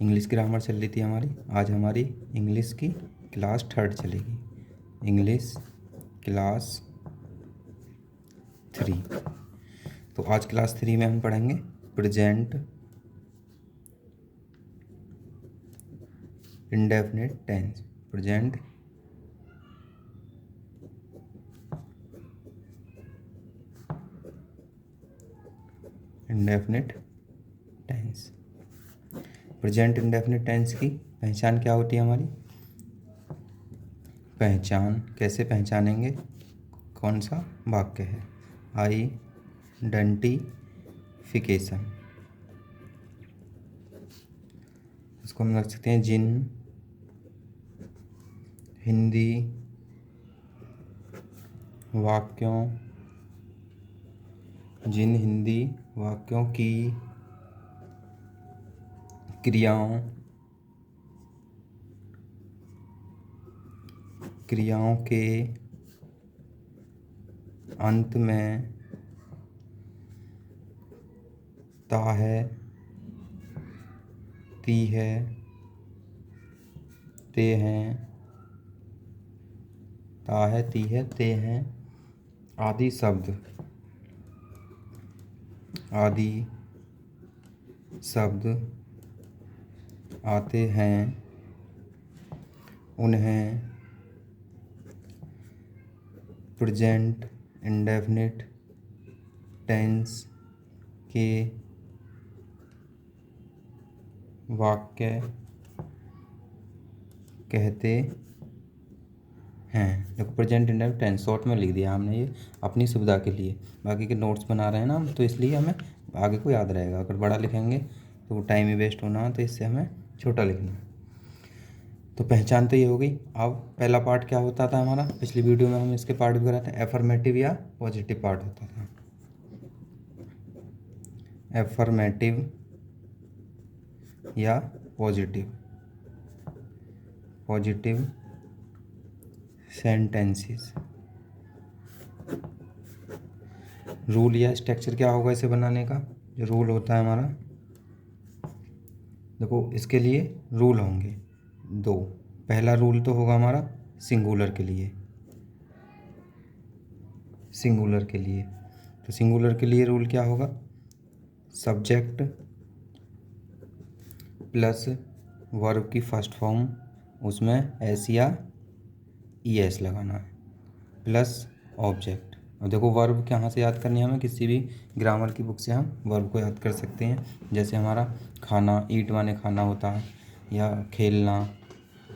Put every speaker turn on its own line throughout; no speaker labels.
English grammar चल रही थी हमारी। आज हमारी इंग्लिश की क्लास 3 चलेगी, इंग्लिश क्लास 3। तो आज क्लास 3 में हम पढ़ेंगे present indefinite tense. Present indefinite tense. Present indefinite tense की पहचान क्या होती है हमारी? पहचान कैसे पहचानेंगे कौन सा वाक्य है? आइडेंटिफिकेशन। इसको हम रख सकते हैं जिन हिंदी वाक्यों की क्रियाओं के अंत में ता है, ती है, ते हैं, ता है, ती है, ते हैं आदि शब्द आते हैं, उन्हें प्रेजेंट इंडेफिनिट टेंस के वाक्य कहते हैं। देखो प्रेजेंट इंडेफिनिट टेंस शॉर्ट में लिख दिया हमने, ये अपनी सुविधा के लिए। बाकी के नोट्स बना रहे हैं ना हम, तो इसलिए हमें आगे को याद रहेगा। अगर बड़ा लिखेंगे तो वो टाइम ही वेस्ट होना है, तो इससे हमें छोटा लिखना है। तो पहचान तो ये हो गई। अब पहला पार्ट क्या होता था हमारा? पिछली वीडियो में हम इसके पार्ट भी कराते हैं। एफर्मेटिव या पॉजिटिव पार्ट होता था। एफर्मेटिव या पॉजिटिव सेंटेंसेस। रूल या स्ट्रक्चर क्या होगा इसे बनाने का? जो रूल होता है हमारा, देखो इसके लिए रूल होंगे 2। पहला रूल तो होगा हमारा सिंगुलर के लिए। तो सिंगुलर के लिए रूल क्या होगा? सब्जेक्ट प्लस वर्ब की फर्स्ट फॉर्म, उसमें एस या ईएस लगाना है, प्लस ऑब्जेक्ट। और देखो वर्ब कहाँ से याद करनी है हमें? किसी भी ग्रामर की बुक से हम वर्ब को याद कर सकते हैं। जैसे हमारा खाना, ईट माने खाना होता है, या खेलना,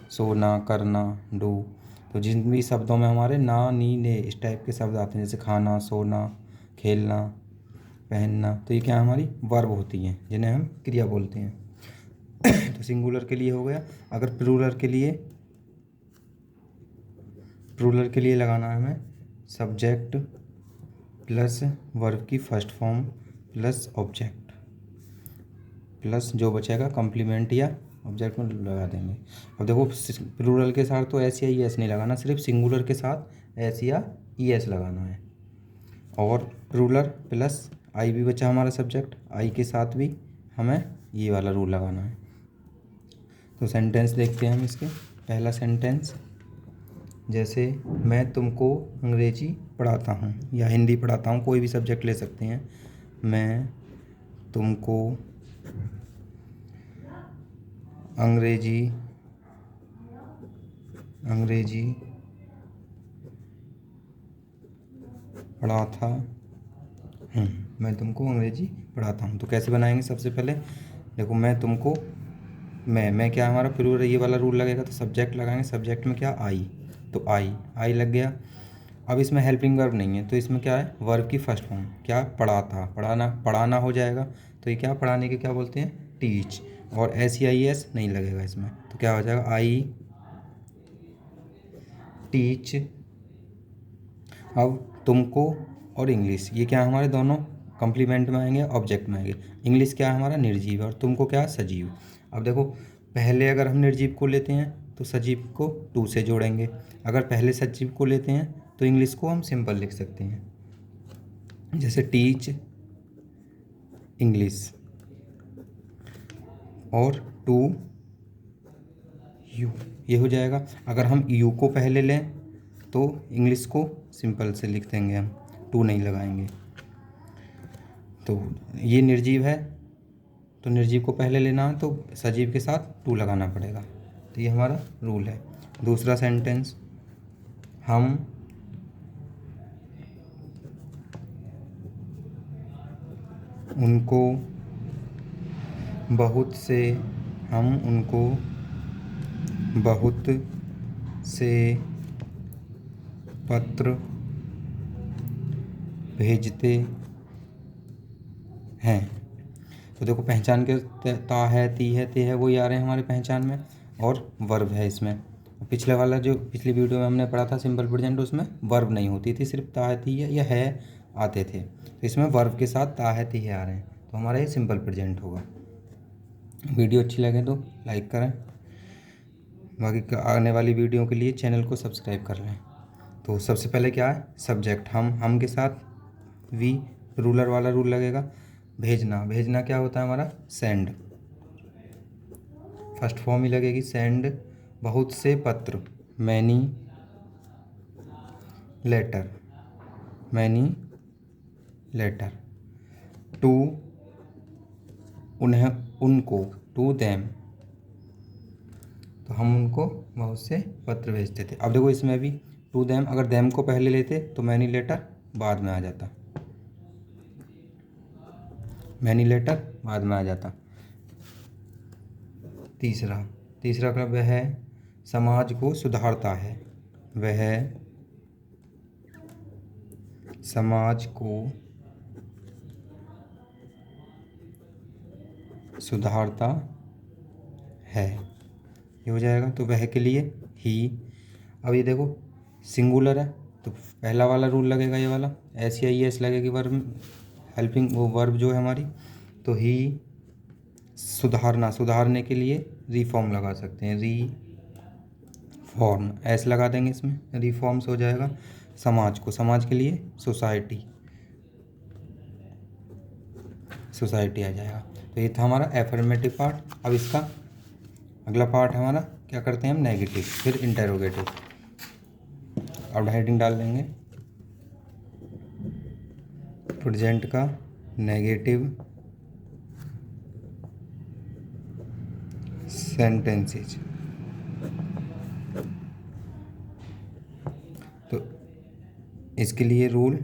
सोना, करना, डू। तो जिन भी शब्दों में हमारे ना, नी, ने इस टाइप के शब्द आते हैं, जैसे खाना, सोना, खेलना, पहनना, तो ये क्या हमारी वर्ब होती हैं, जिन्हें हम क्रिया बोलते हैं। तो सिंगुलर के लिए हो गया। अगर प्लूरल के लिए लगाना है हमें सब्जेक्ट प्लस वर्ब की first form plus object, plus जो बचेगा कॉम्प्लीमेंट या ऑब्जेक्ट में लगा देंगे। अब देखो प्लूरल के साथ तो एस या ई एस नहीं लगाना, सिर्फ सिंगुलर के साथ एस या ई एस लगाना है। और प्लूरल प्लस आई भी बचा हमारा सब्जेक्ट, आई के साथ भी हमें ये वाला रूल लगाना है। तो सेंटेंस देखते हैं हम इसके। पहला सेंटेंस, जैसे मैं तुमको अंग्रेजी पढ़ाता हूँ या हिंदी पढ़ाता हूँ, कोई भी सब्जेक्ट ले सकते हैं। मैं तुमको अंग्रेजी पढ़ाता हूँ। मैं तुमको अंग्रेजी पढ़ाता हूँ। तो कैसे बनाएंगे? सबसे पहले देखो, मैं तुमको, मैं क्या हमारा प्लूरल, ये वाला रूल लगेगा, तो सब्जेक्ट लगाएंगे। सब्जेक्ट में क्या? आई, तो आई लग गया। अब इसमें हेल्पिंग वर्ब नहीं है, तो इसमें क्या है? वर्ब की फर्स्ट फॉर्म क्या? पढ़ाता, पढ़ाना हो जाएगा। तो ये क्या पढ़ाने के क्या बोलते हैं? टीच। और एस या ई एस नहीं लगेगा इसमें, तो क्या हो जाएगा? I teach. अब तुमको और इंग्लिश, ये क्या हमारे दोनों कॉम्प्लीमेंट में आएंगे, ऑब्जेक्ट में आएंगे। इंग्लिश क्या है हमारा? निर्जीव, और तुमको क्या? सजीव। अब देखो, पहले अगर हम निर्जीव को लेते हैं तो सजीव को टू से जोड़ेंगे। अगर पहले सजीव को लेते हैं तो इंग्लिश को हम सिंपल लिख सकते हैं, जैसे टीच इंग्लिश। और टू यू, ये हो जाएगा। अगर हम यू को पहले लें तो इंग्लिश को सिंपल से लिख देंगे, हम टू नहीं लगाएंगे। तो ये निर्जीव है तो निर्जीव को पहले लेना है, तो सजीव के साथ टू लगाना पड़ेगा। तो ये हमारा रूल है। दूसरा सेंटेंस, हम उनको बहुत से पत्र भेजते हैं। तो देखो पहचान के ता है, ती है, ते है वही आ रहे हैं हमारे पहचान में, और वर्ब है इसमें। पिछले वाला जो पिछली वीडियो में हमने पढ़ा था सिंपल प्रेजेंट, उसमें वर्ब नहीं होती थी, सिर्फ ता है, ती है या है आते थे। तो इसमें वर्ब के साथ ता है, ती है आ रहे हैं, तो हमारा ये सिंपल प्रेजेंट होगा। वीडियो अच्छी लगे तो लाइक करें, बाकी आने वाली वीडियो के लिए चैनल को सब्सक्राइब कर लें। तो सबसे पहले क्या है, सब्जेक्ट हम के साथ वी, रूलर वाला रूल लगेगा। भेजना क्या होता है हमारा, सेंड, फर्स्ट फॉर्म ही लगेगी सेंड। बहुत से पत्र, मैनी लेटर। टू, उनको, टू देम, तो हम उनको बहुत से पत्र भेजते थे। अब देखो इसमें भी टू देम, अगर देम को पहले लेते तो मैनी लेटर बाद में आ जाता, तीसरा का वह समाज को सुधारता है, वह समाज को सुधारता है, ये हो जाएगा। तो वह के लिए ही। अब ये देखो सिंगुलर है तो पहला वाला रूल लगेगा, ये वाला SEIS लगेगी वर्ब, हेल्पिंग वो वर्ब जो है हमारी। तो ही, सुधारने के लिए रिफॉर्म लगा सकते हैं, रिफॉर्म, एस लगा देंगे इसमें, रिफॉर्म्स हो जाएगा। समाज के लिए सोसाइटी आ जाएगा। तो ये था हमारा एफर्मेटिव पार्ट। अब इसका अगला पार्ट हमारा क्या करते हैं हम, नेगेटिव, फिर इंटेरोगेटिव। अब हेडिंग डाल देंगे प्रेजेंट का नेगेटिव सेंटेंसेज। तो इसके लिए रूल,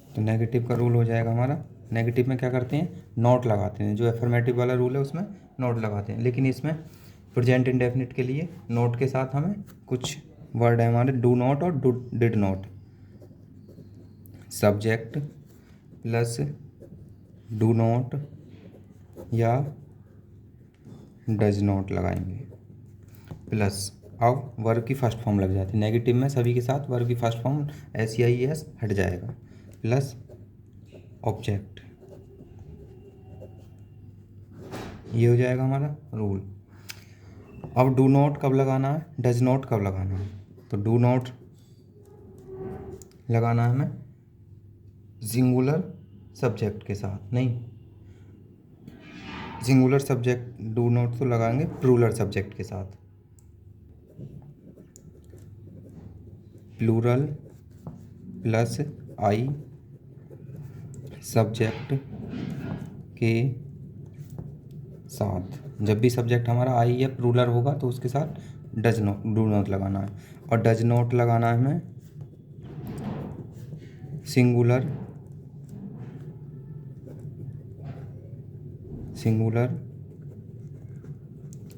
तो नेगेटिव का रूल हो जाएगा हमारा, नेगेटिव में क्या करते हैं, नॉट लगाते हैं। जो एफर्मेटिव वाला रूल है उसमें नॉट लगाते हैं, लेकिन इसमें प्रेजेंट इंडेफिनिट के लिए नोट के साथ हमें कुछ वर्ड है हमारे, डू नॉट और did not. Subject plus do not या डज नॉट लगाएंगे, प्लस अब वर्ब की फर्स्ट फॉर्म लग जाती है। नेगेटिव में सभी के साथ वर्ब की फर्स्ट फॉर्म SEIS हट जाएगा, प्लस ऑब्जेक्ट, ये हो जाएगा हमारा रूल। अब डू नॉट कब लगाना है, डज नॉट कब लगाना है। तो डू नॉट लगाना है हमें सिंगुलर सब्जेक्ट के साथ, नहीं सिंगुलर सब्जेक्ट, डू नॉट तो लगाएंगे प्लूरल सब्जेक्ट के साथ, प्लूरल प्लस आई सब्जेक्ट के साथ। जब भी सब्जेक्ट हमारा आई या प्लूरल होगा तो उसके साथ डू नॉट लगाना है। और डज नॉट लगाना है हमें सिंगुलर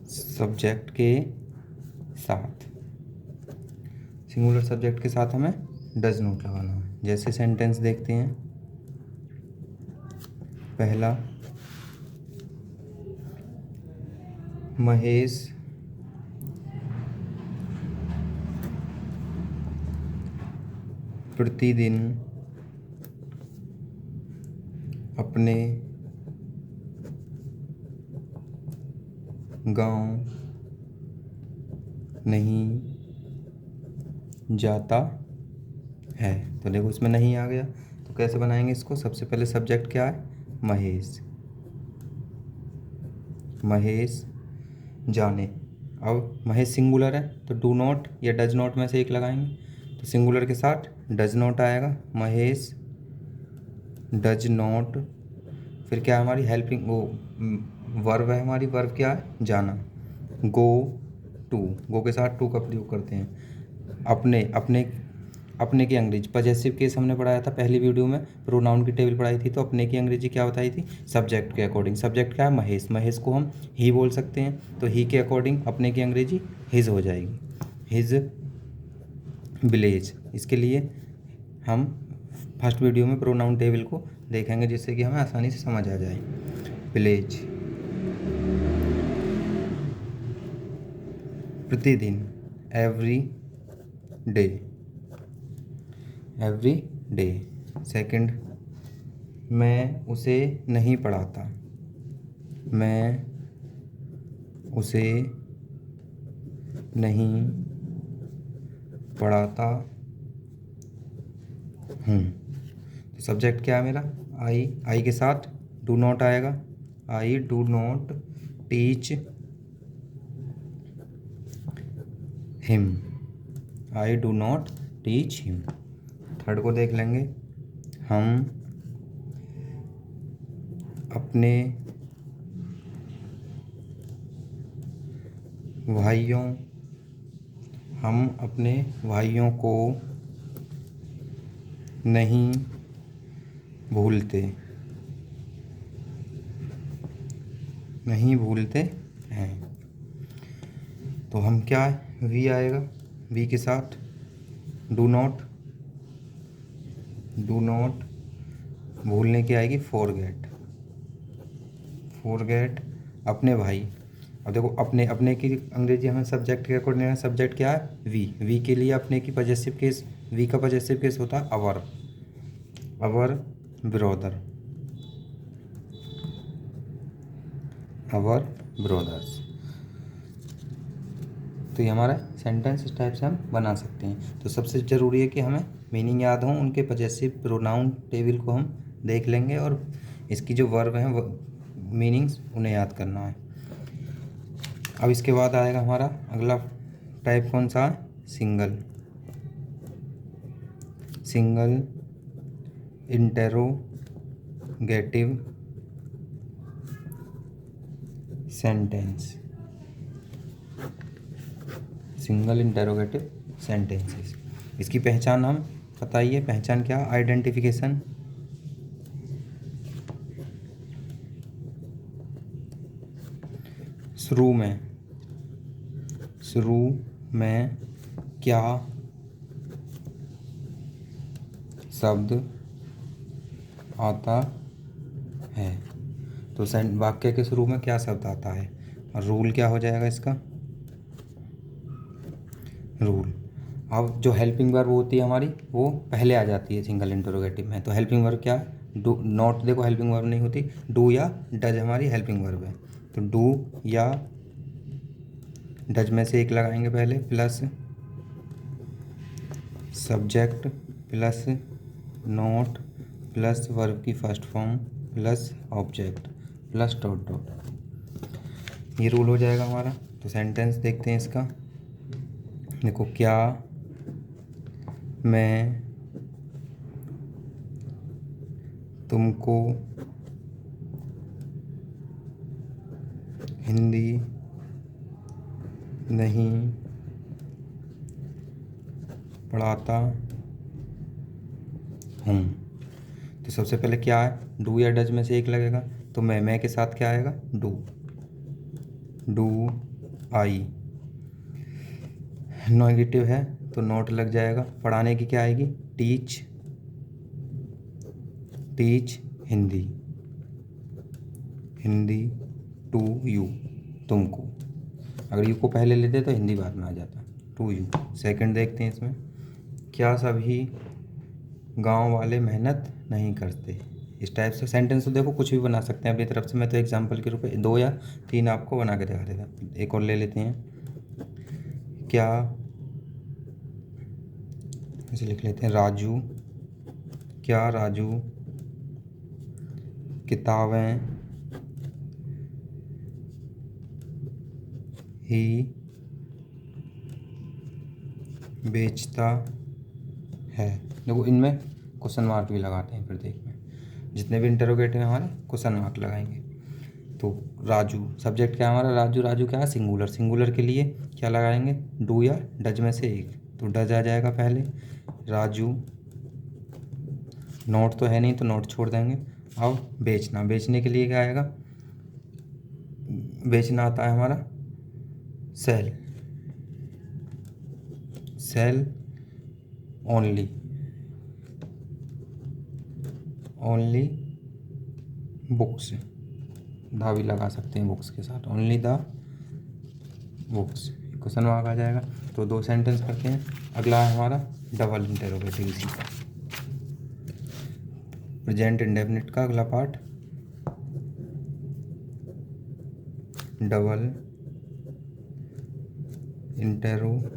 सब्जेक्ट के साथ, सिंगुलर सब्जेक्ट के साथ हमें डज नॉट लगाना है। जैसे सेंटेंस देखते हैं, पहला, महेश प्रतिदिन अपने गांव नहीं जाता है। तो देखो इसमें नहीं आ गया, तो कैसे बनाएंगे इसको। सबसे पहले सब्जेक्ट क्या है, महेश, महेश जाने। अब महेश सिंगुलर है तो डू नॉट या डज नॉट में से एक लगाएंगे, तो सिंगुलर के साथ डज नॉट आएगा, महेश डज नॉट। फिर क्या है हमारी हेल्पिंग वो वर्ब है, हमारी वर्ब क्या है, जाना, गो टू, गो के साथ टू का प्रयोग करते हैं। अपने अपने अपने की अंग्रेजी पजेसिव केस हमने पढ़ाया था पहली वीडियो में, प्रोनाउन की टेबल पढ़ाई थी, तो अपने की अंग्रेजी क्या बताई थी, सब्जेक्ट के अकॉर्डिंग। सब्जेक्ट क्या है, महेश, महेश को हम ही बोल सकते हैं, तो ही के अकॉर्डिंग अपने की अंग्रेजी हिज हो जाएगी, हिज विलेज। इसके लिए हम फर्स्ट वीडियो में प्रोनाउन टेबल को देखेंगे जिससे कि हमें आसानी से समझ आ जाए। विलेज, प्रतिदिन, every day, every day. Second, मैं उसे नहीं पढ़ाता, मैं उसे नहीं पढ़ाता हूँ। तो सब्जेक्ट क्या है मेरा, आई, आई के साथ डू नॉट आएगा, I do not teach him, I do not teach him. Third को देख लेंगे, हम अपने भाइयों, हम अपने भाइयों को नहीं भूलते, नहीं भूलते हैं। तो हम क्या है, वी आएगा, वी के साथ डू नॉट, डू नॉट भूलने की आएगी फॉरगेट, फॉरगेट अपने भाई। अब देखो अपने, अपने की अंग्रेजी हमें सब्जेक्ट के अकॉर्डिंग, सब्जेक्ट क्या है, वी, वी के लिए अपने की पॉजेसिव केस, वी का पॉजेसिव केस होता है अवर, अवर ब्रदर, अवर ब्रदर्स। तो ये हमारा सेंटेंस इस टाइप से हम बना सकते हैं। तो सबसे ज़रूरी है कि हमें मीनिंग याद हो, उनके पॉजेसिव प्रोनाउन टेबल को हम देख लेंगे और इसकी जो वर्ब हैं वो मीनिंग्स उन्हें याद करना है। अब इसके बाद आएगा हमारा अगला टाइप कौन सा, single, single interrogative sentence, single interrogative sentences. इसकी पहचान हम बताइए, पहचान क्या, आइडेंटिफिकेशन, शुरू में, शुरू में क्या शब्द आता है, तो वाक्य के शुरू में क्या शब्द आता है, और रूल क्या हो जाएगा इसका, रूल। अब जो हेल्पिंग वर्ब होती है हमारी वो पहले आ जाती है सिंगल इंटरोगेटिव में, तो हेल्पिंग वर्ब क्या है, डू नॉट, देखो हेल्पिंग वर्ब नहीं होती, डू या डज हमारी हेल्पिंग वर्ब है, तो डू या डज में से एक लगाएंगे पहले, plus subject plus not plus verb की first form plus object plus dot dot, ये रूल हो जाएगा हमारा। तो सेंटेंस देखते हैं इसका, देखो, क्या मैं तुमको हिंदी नहीं पढ़ाता हूँ। तो सबसे पहले क्या है, डू या डज में से एक लगेगा, तो मैं के साथ क्या आएगा, डू, डू आई, नेगेटिव है तो नोट लग जाएगा, पढ़ाने की क्या आएगी, teach, teach Hindi, Hindi to you, तुमको, अगर यू को पहले लेते तो हिंदी बाद में आ जाता, टू यू। सेकंड देखते हैं इसमें, क्या सभी गांव वाले मेहनत नहीं करते। इस टाइप से सेंटेंस तो देखो कुछ भी बना सकते हैं अपनी तरफ से, मैं तो एग्जांपल के रूप में 2 या 3 आपको बना के दिखा देता। एक और ले लेते हैं, क्या, इसे लिख लेते हैं राजू, क्या राजू किताबें ही बेचता है। देखो इनमें क्वेश्चन मार्क भी लगाते हैं, फिर देखना जितने भी इंटरोगेटिव हैं हमारे क्वेश्चन मार्क लगाएंगे। तो राजू सब्जेक्ट क्या है हमारा, राजू। राजू क्या है, सिंगुलर। सिंगुलर के लिए क्या लगाएंगे, डू या डज में से एक। तो डज आ जाएगा पहले, राजू। नोट तो है नहीं तो नोट छोड़ देंगे। अब बेचना, बेचने के लिए क्या आएगा, बेचना आता है हमारा sell. Sell only, only books. दा भी लगा सकते हैं बुक्स के साथ, only the books. Question mark आ जाएगा। तो 2 सेंटेंस करते हैं। अगला है हमारा डबल इंटरोगेटिव, इसी का प्रेजेंट इंडेफिनिट का अगला पार्ट, डबल इंटरोगेटिव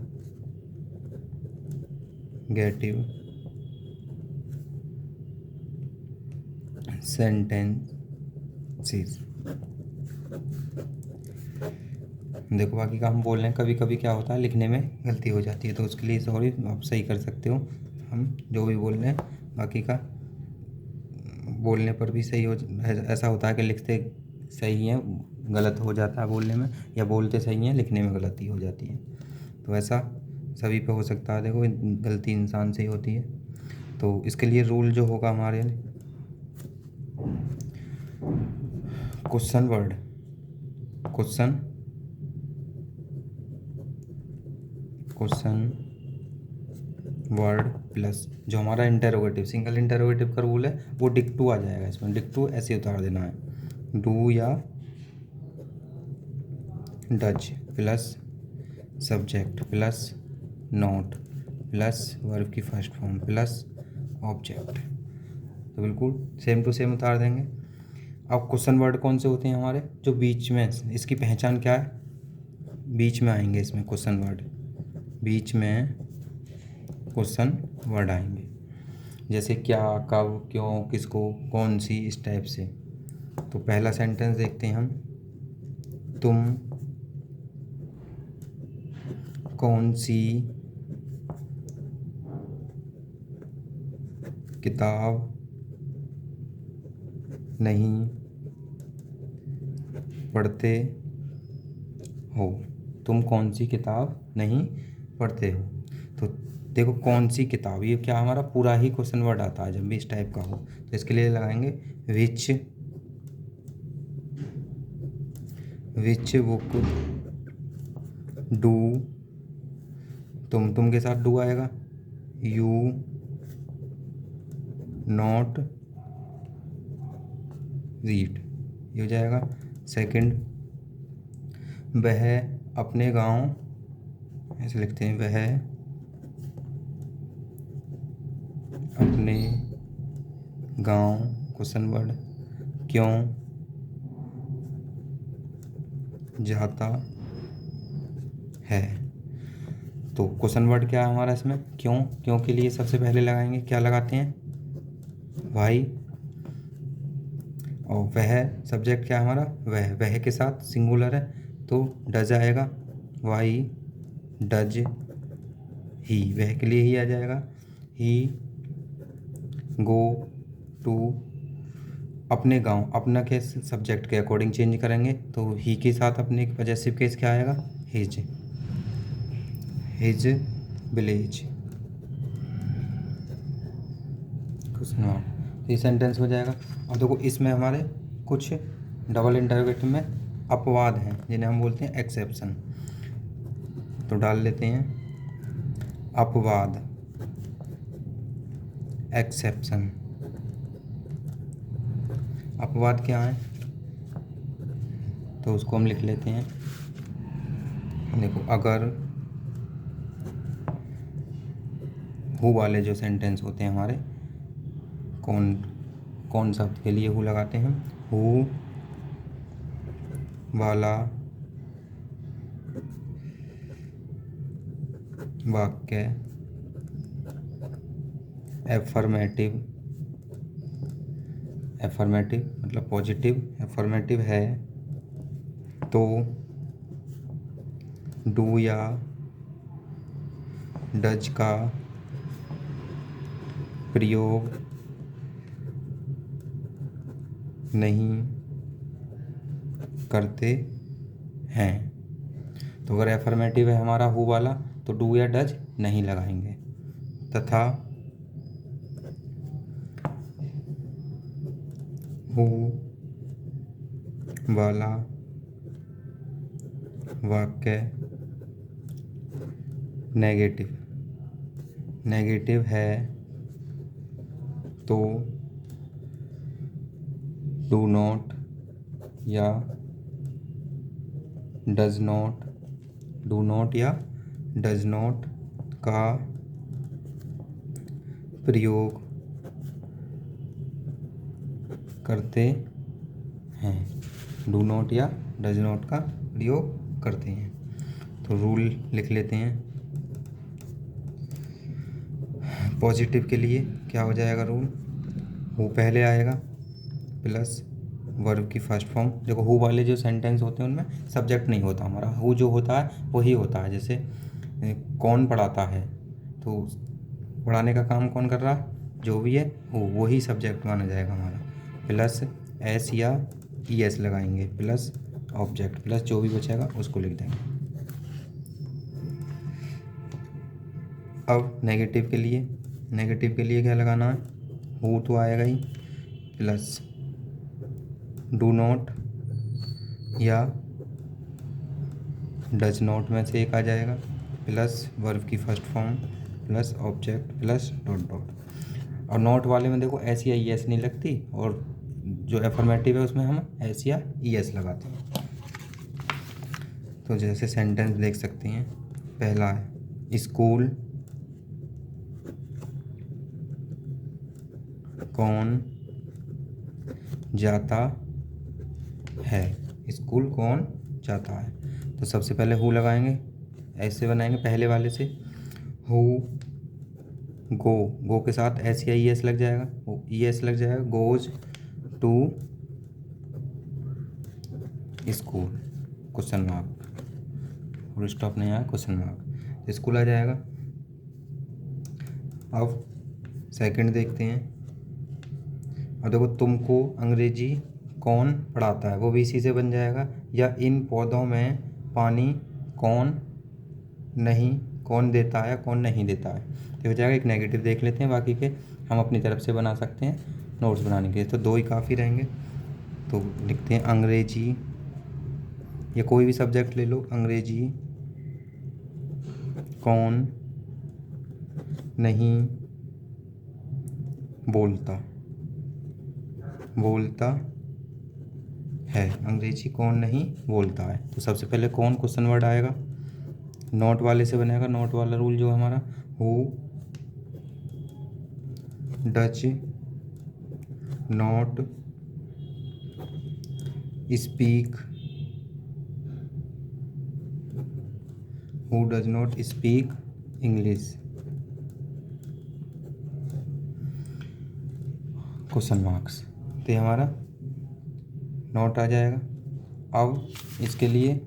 सेंटेंसेस। देखो बाकी का हम बोल रहे हैं, कभी कभी क्या होता है लिखने में गलती हो जाती है, तो उसके लिए सॉरी, आप सही कर सकते हो। हम जो भी बोल रहे हैं बाकी का बोलने पर भी सही हो, ऐसा होता है कि लिखते सही हैं गलत हो जाता है बोलने में, या बोलते सही हैं लिखने में गलती हो जाती है। तो ऐसा सभी पे हो सकता है। देखो गलती इंसान से ही होती है। तो इसके लिए रूल जो होगा हमारे, question word, question word plus जो हमारा इंटरोगेटिव, सिंगल इंटरोगेटिव का रूल है वो डिक टू आ जाएगा इसमें। डिक टू ऐसे उतार देना है, डू या does plus subject plus note plus verb की फर्स्ट फॉर्म प्लस ऑब्जेक्ट। तो बिल्कुल सेम टू सेम उतार देंगे। अब क्वेश्चन वर्ड कौन से होते हैं हमारे, जो बीच में, इसकी पहचान क्या है, बीच में आएंगे इसमें क्वेश्चन वर्ड, बीच में क्वेश्चन वर्ड आएंगे। जैसे क्या, कब, क्यों, किसको, कौन सी, इस टाइप से। तो पहला सेंटेंस देखते हैं हम, तुम कौन सी किताब नहीं पढ़ते हो। तुम कौन सी किताब नहीं पढ़ते हो। तो देखो कौन सी किताब, ये क्या हमारा पूरा ही क्वेश्चन वर्ड आता है जब भी इस टाइप का हो। तो इसके लिए लगाएंगे विच बुक डू, तुम के साथ डू आएगा, यू नॉट रीड, ये हो जाएगा। सेकंड, वह अपने गांव, ऐसे लिखते हैं, वह अपने गांव क्वेश्चन वर्ड क्यों जाता है। तो क्वेश्चन वर्ड क्या है हमारा इसमें, क्यों। क्यों के लिए सबसे पहले लगाएंगे, क्या लगाते हैं, वाई। और वह सब्जेक्ट क्या है हमारा, वह के साथ सिंगुलर है तो डज आएगा, वाई डज ही, वह के लिए ही आ जाएगा। ही गो टू, अपने गांव, अपना के सब्जेक्ट के अकॉर्डिंग चेंज करेंगे तो ही के साथ अपने पजेसिव केस क्या आएगा, हिज विलेज। क्वेश्चन मार्क, ये सेंटेंस हो जाएगा। अब देखो इसमें हमारे कुछ डबल इंटरोगेटिव में अपवाद हैं जिन्हें हम बोलते हैं एक्सेप्शन। तो डाल लेते हैं अपवाद, एक्सेप्शन। अपवाद क्या है तो उसको हम लिख लेते हैं। देखो अगर हु वाले जो सेंटेंस होते हैं हमारे, कौन शब्द के लिए हु लगाते हैं, हु वाला वाक्य एफर्मेटिव मतलब पॉजिटिव, एफर्मेटिव है तो डू या डज का प्रयोग नहीं करते हैं। तो अगर एफर्मेटिव है हमारा हु वाला तो डू या डज नहीं लगाएंगे, तथा हु वाला वाक्य नेगेटिव है तो डू नॉट या डज नॉट का प्रयोग करते हैं। डू नॉट या डज नॉट का प्रयोग करते हैं। तो रूल लिख लेते हैं। पॉजिटिव के लिए क्या हो जाएगा रूल, हु पहले आएगा प्लस वर्ब की फर्स्ट फॉर्म। देखो हु वाले जो सेंटेंस होते हैं उनमें सब्जेक्ट नहीं होता हमारा, हु जो होता है वही होता है। जैसे कौन पढ़ाता है, तो पढ़ाने का काम कौन कर रहा है, जो भी है वही सब्जेक्ट माना जाएगा हमारा। प्लस एस या ई एस लगाएंगे, प्लस ऑब्जेक्ट, प्लस जो भी बचेगा उसको लिख देंगे। अब नेगेटिव के लिए क्या लगाना है, हु तो आएगा ही, प्लस डू नॉट या डज नॉट में से एक आ जाएगा, प्लस वर्ब की first form, plus object, plus dot dot. और नॉट वाले में देखो एस या ई एस नहीं लगती, और जो एफर्मेटिव है उसमें हम एस या ई एस लगाते हैं। तो जैसे सेंटेंस देख सकते हैं, पहला है स्कूल कौन जाता है, स्कूल कौन जाता है। तो सबसे पहले हु लगाएंगे, ऐसे बनाएंगे पहले वाले से, हु गो के साथ एस या ई एस लग जाएगा, ई एस लग जाएगा, goes to school, question mark, full stop नहीं आया, क्वेश्चन मार्क, स्कूल आ जाएगा। अब सेकंड देखते हैं। अब देखो तुमको अंग्रेजी कौन पढ़ाता है, वो भी इसी से बन जाएगा। या इन पौधों में पानी कौन देता है, कौन नहीं देता है। तो हो जाएगा। एक नेगेटिव देख लेते हैं, बाकी के हम अपनी तरफ से बना सकते हैं नोट्स बनाने के लिए, तो दो ही काफ़ी रहेंगे। तो लिखते हैं अंग्रेजी, या कोई भी सब्जेक्ट ले लो, अंग्रेजी कौन नहीं बोलता है, अंग्रेजी कौन नहीं बोलता है। तो सबसे पहले कौन क्वेश्चन वर्ड आएगा, नॉट वाले से बनेगा, नॉट वाला रूल जो हमारा, who does not speak English, question marks. तो हमारा नॉट आ जाएगा। अब इसके लिए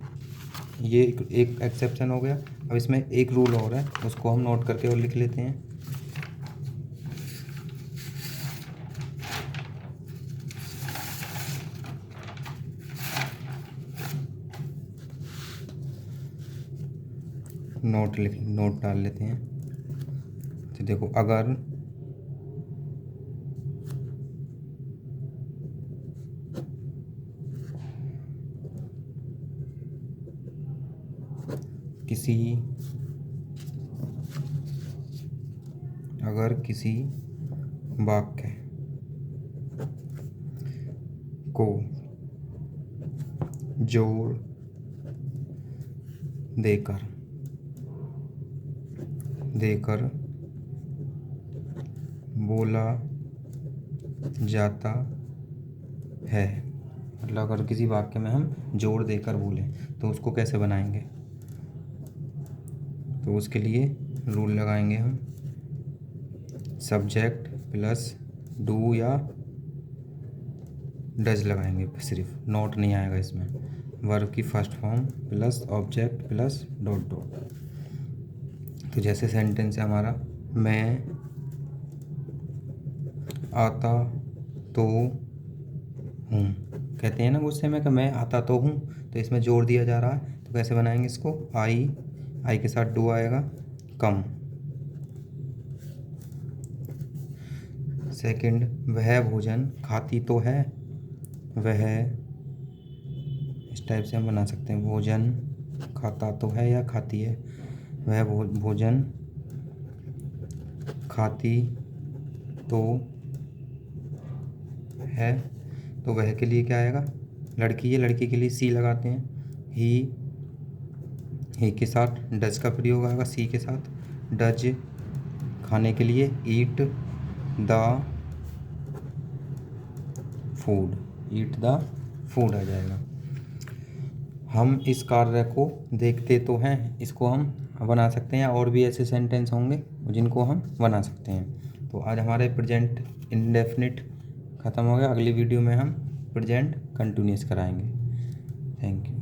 ये एक एक्सेप्शन हो गया। अब इसमें एक रूल और है, उसको हम नोट करके और लिख लेते हैं। नोट डाल लेते हैं। तो देखो, अगर किसी वाक्य को जोड़ देकर बोला जाता है, मतलब अगर किसी वाक्य में हम जोड़ देकर बोलें तो उसको कैसे बनाएंगे। तो उसके लिए रूल लगाएंगे हम, सब्जेक्ट प्लस डू या डज लगाएंगे, सिर्फ नॉट नहीं आएगा इसमें। वर्ब की first form plus object plus dot dot. तो जैसे सेंटेंस है हमारा, मैं आता तो हूँ। कहते हैं ना गुस्से में कि मैं आता तो हूँ, तो इसमें जोड़ दिया जा रहा है। तो कैसे बनाएंगे इसको, आई के साथ डू आएगा, कम। सेकंड, वह भोजन खाती तो है, वह, इस टाइप से हम बना सकते हैं, भोजन खाता तो है या खाती है, वह भोजन खाती तो है। तो वह के लिए क्या आएगा, लड़की है, लड़की के लिए सी लगाते हैं। ही के साथ डज का प्रयोग आएगा, सी के साथ, डज। खाने के लिए eat the food, eat the food आ जाएगा। हम इस कार्य को देखते तो हैं, इसको हम बना सकते हैं। और भी ऐसे सेंटेंस होंगे जिनको हम बना सकते हैं। तो आज हमारे प्रेजेंट इंडेफिनिट ख़त्म हो गया। अगली वीडियो में हम प्रेजेंट कंटिन्यूस कराएंगे। Thank you.